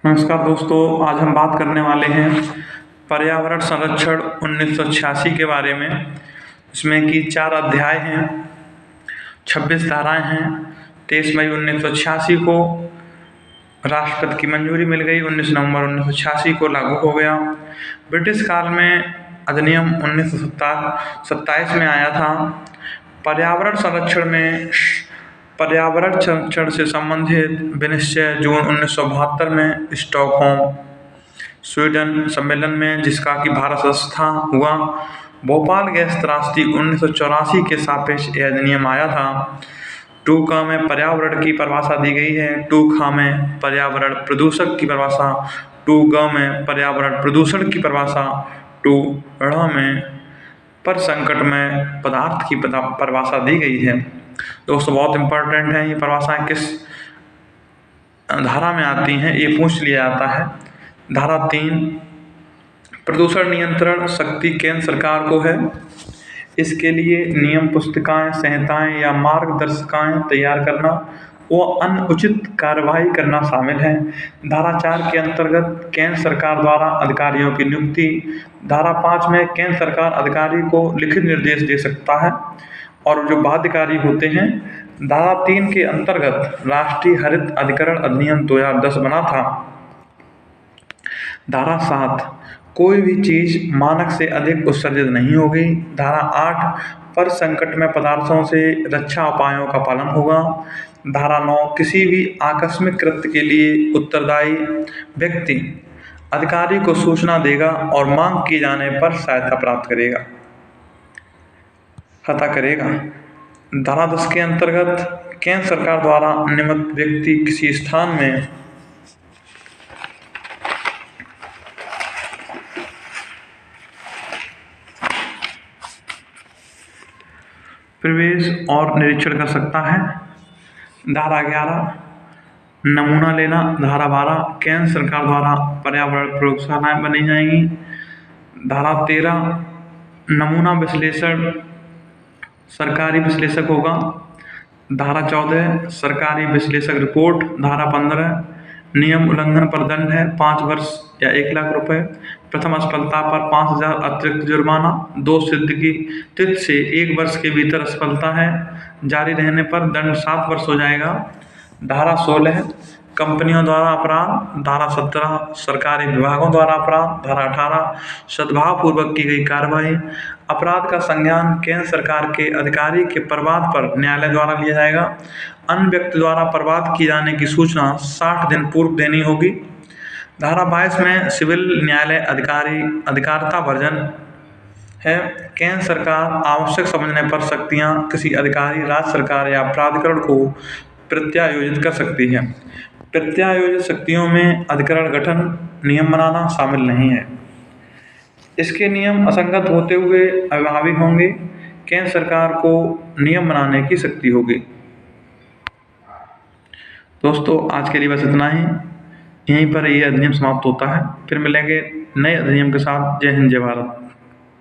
नमस्कार दोस्तों, आज हम बात करने वाले हैं पर्यावरण संरक्षण 1986 के बारे में। इसमें कि 4 अध्याय हैं, 26 धाराएं हैं। 23 मई 1986 को राष्ट्रपति की मंजूरी मिल गई। 19 नवंबर 1986 को लागू हो गया। ब्रिटिश काल में अधिनियम 1927 में आया था। पर्यावरण संरक्षण से संबंधित विनिश्चय जून 1972 में स्टॉकहोम स्वीडन सम्मेलन में, जिसका कि भारत सदस्य हुआ। भोपाल गैस त्रासदी 1984 के सापेक्ष यह अधिनियम आया था। 2 में पर्यावरण की परिभाषा दी गई है। 2 में पर्यावरण प्रदूषक की परिभाषा। 2 में पर्यावरण प्रदूषण की परिभाषा। 2 में पर संकट में पदार्थ की परिभाषा दी गई है। दोस्तों, बहुत इंपॉर्टेंट है। ये परिभाषाएं किस धारा में आती हैं, ये पूछ लिया जाता है। धारा 3, प्रदूषण नियंत्रण शक्ति केंद्र सरकार को है। इसके लिए नियम पुस्तिकाएं, संहिताएं या मार्गदर्शिकाएं तैयार करना व अन्य उचित कार्यवाही करना शामिल है। धारा 4 के अंतर्गत केंद्र सरकार द्वारा अधिकारियों की नियुक्ति। धारा 5 में केंद्र सरकार अधिकारी को लिखित निर्देश दे सकता है और जो बाध्यकारी होते हैं। धारा 3 के अंतर्गत राष्ट्रीय हरित अधिकरण अधिनियम 2010 बना था। धारा 7, कोई भी चीज मानक से अधिक उत्सर्जित नहीं होगी। धारा 8, पर संकट में पदार्थों से रक्षा उपायों का पालन होगा। धारा 9, किसी भी आकस्मिक कृत्य के लिए उत्तरदायी व्यक्ति अधिकारी को सूचना देगा और मांग किए जाने पर सहायता प्राप्त करेगा। धारा 10 के अंतर्गत केंद्र सरकार द्वारा नियमित व्यक्ति किसी स्थान में प्रवेश और निरीक्षण कर सकता है। धारा 11, नमूना लेना। धारा 12, केंद्र सरकार द्वारा पर्यावरण प्रयोगशालाएं बनी जाएंगी। धारा 13, नमूना विश्लेषण सरकारी विश्लेषक होगा। धारा 14, सरकारी विश्लेषक रिपोर्ट। धारा 15, नियम उल्लंघन पर दंड है 5 वर्ष या 1 लाख रुपए। प्रथम असफलता पर 5,000 अतिरिक्त जुर्माना। 2 सिद्ध की तिथि से 1 वर्ष के भीतर असफलता है जारी रहने पर दंड 7 वर्ष हो जाएगा। धारा 16, कंपनियों द्वारा अपराध। धारा 17, सरकारी विभागों द्वारा अपराध। धारा 18, सद्भावपूर्वक की गई कार्रवाई। अपराध का संज्ञान केंद्र सरकार के अधिकारी के प्रवाद पर न्यायालय द्वारा लिया जाएगा। अन्य व्यक्ति द्वारा प्रवाद किए जाने की सूचना 60 दिन पूर्व देनी होगी। धारा 22 में सिविल न्यायालय अधिकारिता वर्जन है। केंद्र सरकार आवश्यक समझने पर शक्तियां किसी अधिकारी, राज्य सरकार या प्राधिकरण को प्रत्यायोजित कर सकती है। प्रत्यायोजित शक्तियों में अधिकरण गठन, नियम बनाना शामिल नहीं है। इसके नियम असंगत होते हुए अप्रभावी होंगे। केंद्र सरकार को नियम बनाने की शक्ति होगी। दोस्तों, आज के लिए बस इतना ही। यहीं पर यह अधिनियम समाप्त होता है। फिर मिलेंगे नए अधिनियम के साथ। जय हिंद, जय भारत।